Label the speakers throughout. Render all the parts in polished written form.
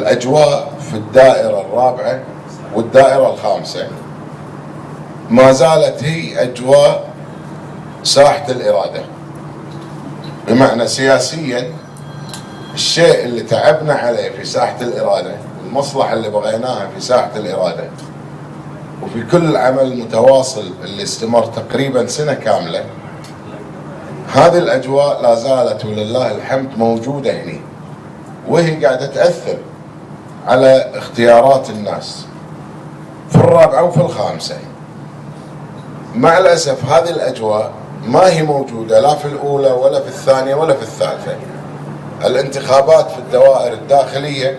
Speaker 1: الأجواء في الدائرة الرابعة والدائرة الخامسة ما زالت هي أجواء ساحة الإرادة، بمعنى سياسيا الشيء اللي تعبنا عليه في ساحة الإرادة، المصلحة اللي بغيناها في ساحة الإرادة، وفي كل العمل المتواصل اللي استمر تقريبا سنة كاملة، هذه الأجواء لا زالت ولله الحمد موجودة هنا، وهي قاعدة تأثر على اختيارات الناس في الرابعة وفي الخامسة. مع الأسف هذه الأجواء ما هي موجودة لا في الأولى ولا في الثانية ولا في الثالثة. الانتخابات في الدوائر الداخلية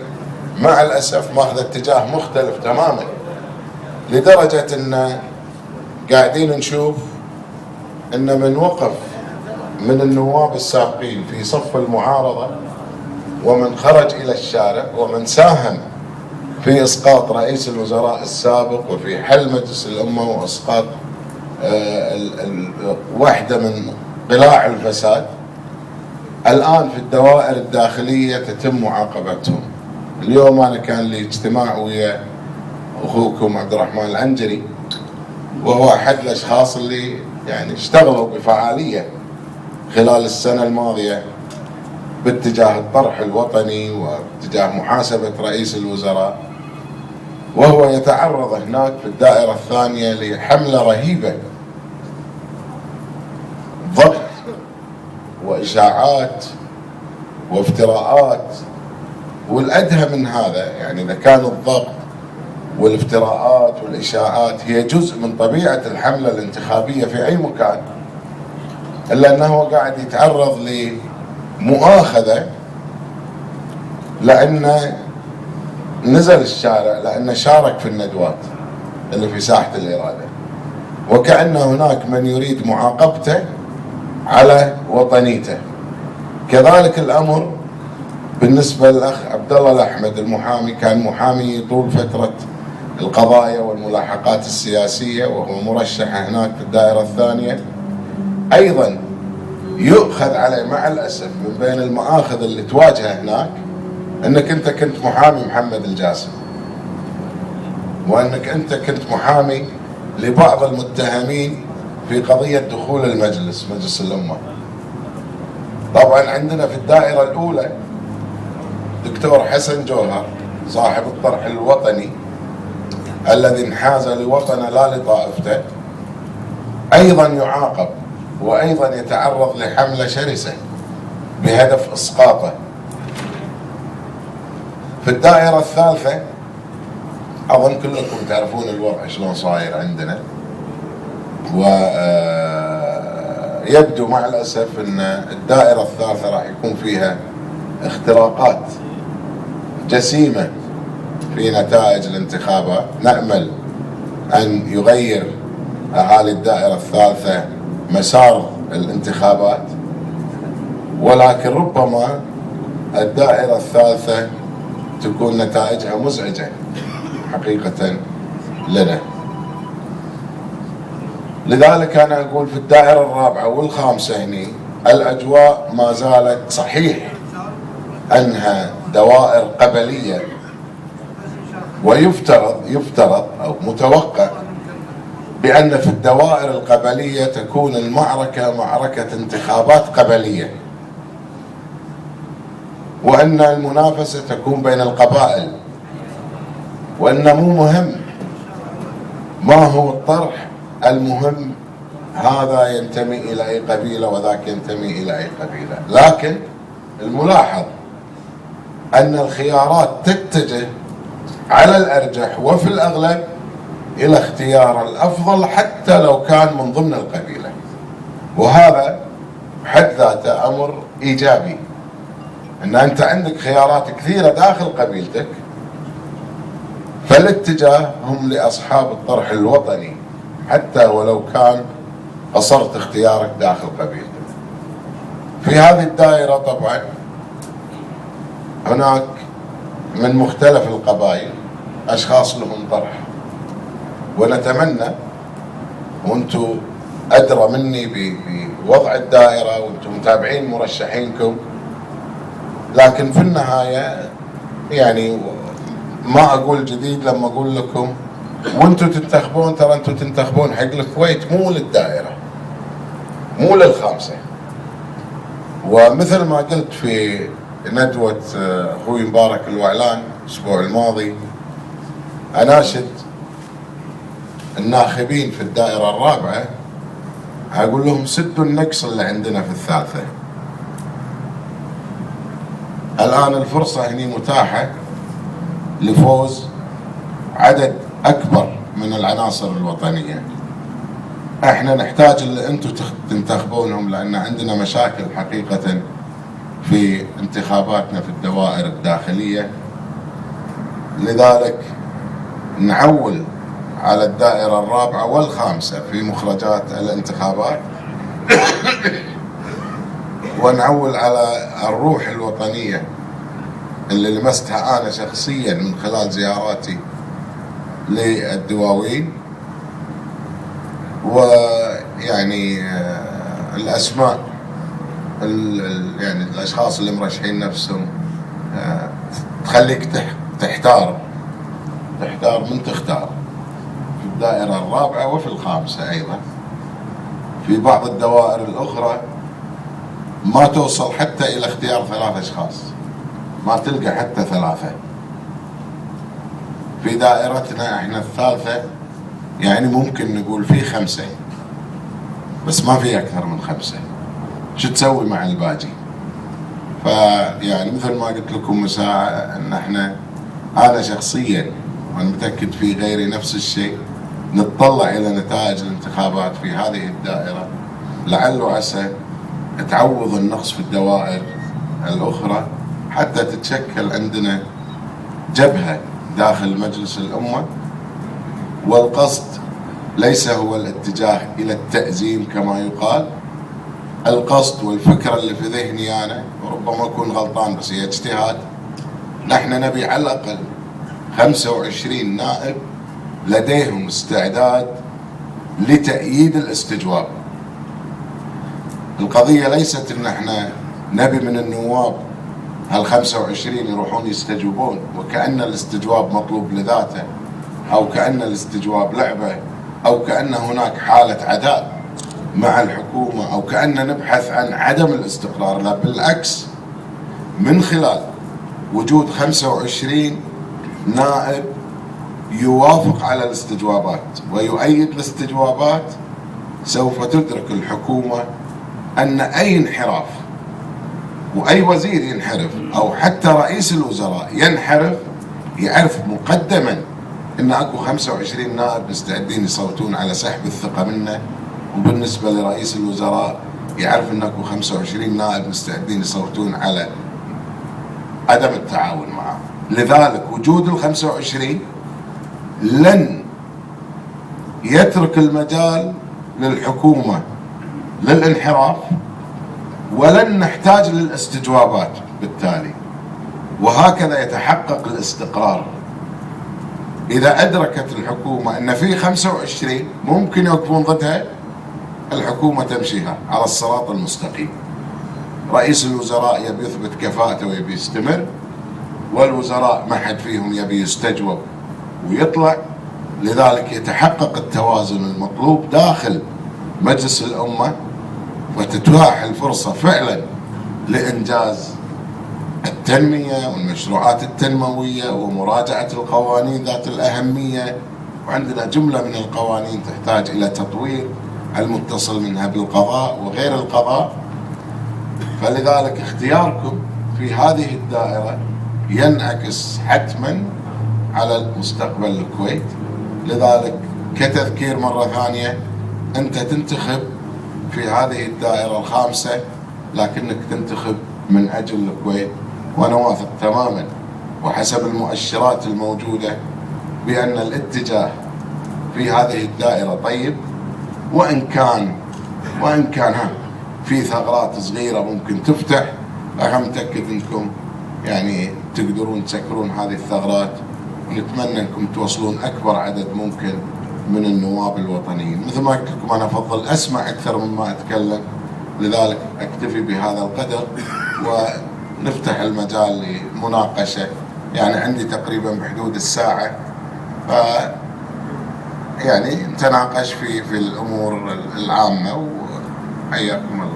Speaker 1: مع الأسف ماخذ اتجاه مختلف تماما، لدرجة أن قاعدين نشوف أن من وقف من النواب السابقين في صف المعارضة ومن خرج إلى الشارع ومن ساهم في إسقاط رئيس الوزراء السابق وفي حل مجلس الأمة وإسقاط واحدة من قلاع الفساد، الآن في الدوائر الداخلية تتم معاقبتهم. اليوم أنا كان لي اجتماع ويا أخوكم عبد الرحمن العنجري، وهو أحد الأشخاص اللي يعني اشتغلوا بفعالية خلال السنة الماضية باتجاه الطرح الوطني واتجاه محاسبة رئيس الوزراء، وهو يتعرض هناك في الدائرة الثانية لحملة رهيبة، ضغط وإشاعات وافتراءات. والأدهى من هذا، يعني إذا كان الضغط والافتراءات والإشاعات هي جزء من طبيعة الحملة الانتخابية في أي مكان، إلا أنه قاعد يتعرض لمؤاخذة لأنه نزل الشارع، لأنه شارك في الندوات اللي في ساحة الإرادة، وكأن هناك من يريد معاقبته على وطنيته. كذلك الأمر بالنسبة للأخ عبد الله الأحمد المحامي، كان محامي طول فترة القضايا والملاحقات السياسية، وهو مرشح هناك في الدائرة الثانية، أيضا يؤخذ عليه مع الأسف من بين المآخذ اللي تواجهه هناك أنك أنت كنت محامي محمد الجاسم، وأنك أنت كنت محامي لبعض المتهمين في قضية دخول المجلس، مجلس الأمة. طبعا عندنا في الدائرة الأولى دكتور حسن جوهر صاحب الطرح الوطني الذي انحاز لوطنه لا لطائفته، أيضا يعاقب وأيضا يتعرض لحملة شرسة بهدف إسقاطه. في الدائرة الثالثة أظن كلكم تعرفون الوضع شلون صاير عندنا، ويبدو مع الأسف أن الدائرة الثالثة راح يكون فيها اختراقات جسيمة في نتائج الانتخابات. نأمل أن يغير أهالي الدائرة الثالثة مسار الانتخابات، ولكن ربما الدائرة الثالثة تكون نتائجها مزعجة حقيقة لنا. لذلك أنا أقول في الدائرة الرابعة والخامسة هني الأجواء ما زالت، صحيح أنها دوائر قبلية، ويفترض أو متوقع بأن في الدوائر القبلية تكون المعركة معركة انتخابات قبلية، وأن المنافسة تكون بين القبائل، وأن مو مهم ما هو الطرح، المهم هذا ينتمي إلى أي قبيلة وذاك ينتمي إلى أي قبيلة. لكن الملاحظ أن الخيارات تتجه على الأرجح وفي الأغلب إلى اختيار الأفضل حتى لو كان من ضمن القبيلة، وهذا بحد ذاته أمر إيجابي، أن أنت عندك خيارات كثيرة داخل قبيلتك، فالاتجاه هم لأصحاب الطرح الوطني حتى ولو كان قصرت اختيارك داخل قبيلتك. في هذه الدائرة طبعا هناك من مختلف القبائل أشخاص لهم طرح، ونتمنى، وانتم أدرى مني بوضع الدائرة وانتم متابعين مرشحينكم، لكن في النهاية يعني ما اقول جديد لما اقول لكم وانتم تنتخبون، ترى انتم تنتخبون حق الكويت مو للدائرة، مو للخامسة. ومثل ما قلت في ندوة اخوي مبارك الوعلان الاسبوع الماضي، اناشد الناخبين في الدائرة الرابعة، اقول لهم سدوا النقص اللي عندنا في الثالثة. الان الفرصة هني متاحة لفوز عدد اكبر من العناصر الوطنية. احنا نحتاج اللي انتم تنتخبونهم، لان عندنا مشاكل حقيقة في انتخاباتنا في الدوائر الداخلية. لذلك نعول على الدائرة الرابعة والخامسة في مخرجات الانتخابات ونعول على الروح الوطنية اللي لمستها أنا شخصيا من خلال زياراتي للدواوين. ويعني الأسماء يعني الأشخاص اللي مرشحين نفسهم تخليك تحتار من تختار في الدائرة الرابعة وفي الخامسة أيضا. في بعض الدوائر الأخرى ما توصل حتى إلى اختيار 3 أشخاص، ما تلقى حتى 3. في دائرتنا احنا الثالثة يعني ممكن نقول في 5، بس ما في أكثر من 5. شو تسوي مع الباقي؟ فيعني مثل ما قلت لكم مساعة ان احنا، انا شخصيا وانا متأكد في غيري نفس الشيء، نتطلع الى نتائج الانتخابات في هذه الدائرة، لعل وعسى تعوض النقص في الدوائر الاخرى حتى تتشكل عندنا جبهة داخل مجلس الأمة. والقصد ليس هو الاتجاه إلى التأزيم كما يقال. القصد والفكرة اللي في ذهني أنا، وربما أكون غلطان بس هي اجتهاد، نحن نبي على الأقل 25 نائب لديهم استعداد لتأييد الاستجواب. القضية ليست إن احنا نبي من النواب هال25 يروحون يستجوبون وكأن الاستجواب مطلوب لذاته، أو كأن الاستجواب لعبة، أو كأن هناك حالة عداء مع الحكومة، أو كأن نبحث عن عدم الاستقرار. لا، بالعكس، من خلال وجود 25 نائب يوافق على الاستجوابات ويؤيد الاستجوابات، سوف تدرك الحكومة أن أي انحراف وأي وزير ينحرف أو حتى رئيس الوزراء ينحرف يعرف مقدما إن أكو 25 نائب مستعدين يصوتون على سحب الثقة منه، وبالنسبة لرئيس الوزراء يعرف إن أكو 25 نائب مستعدين يصوتون على عدم التعاون معه. لذلك وجود ال25 لن يترك المجال للحكومة للانحراف، ولن نحتاج للاستجوابات بالتالي، وهكذا يتحقق الاستقرار. إذا أدركت الحكومة أن في 25 ممكن يوقفون ضدها، الحكومة تمشيها على الصراط المستقيم. رئيس الوزراء يبي يثبت كفاءته ويبي يستمر، والوزراء ما حد فيهم يبي يستجوب ويطلع. لذلك يتحقق التوازن المطلوب داخل مجلس الأمة، وتتاح الفرصة فعلا لإنجاز التنمية والمشروعات التنموية ومراجعة القوانين ذات الأهمية. وعندنا جملة من القوانين تحتاج إلى تطوير المتصل منها بالقضاء وغير القضاء. فلذلك اختياركم في هذه الدائرة ينعكس حتما على مستقبل الكويت. لذلك كتذكير مرة ثانية، أنت تنتخب في هذه الدائرة الخامسة، لكنك تنتخب من أجل الكويت. وأنا واثق تماما وحسب المؤشرات الموجودة بأن الاتجاه في هذه الدائرة طيب، وإن كان في ثغرات صغيرة ممكن تفتح، أنا متأكد أنكم يعني تقدرون تسكرون هذه الثغرات، ونتمنى أنكم توصلون أكبر عدد ممكن من النواب الوطنيين. مثل ما قلت لكم أنا أفضل أسمع أكثر مما أتكلم، لذلك أكتفي بهذا القدر ونفتح المجال لمناقشة يعني عندي تقريبا بحدود الساعة، ف يعني نتناقش في الأمور العامة، وحياكم الله.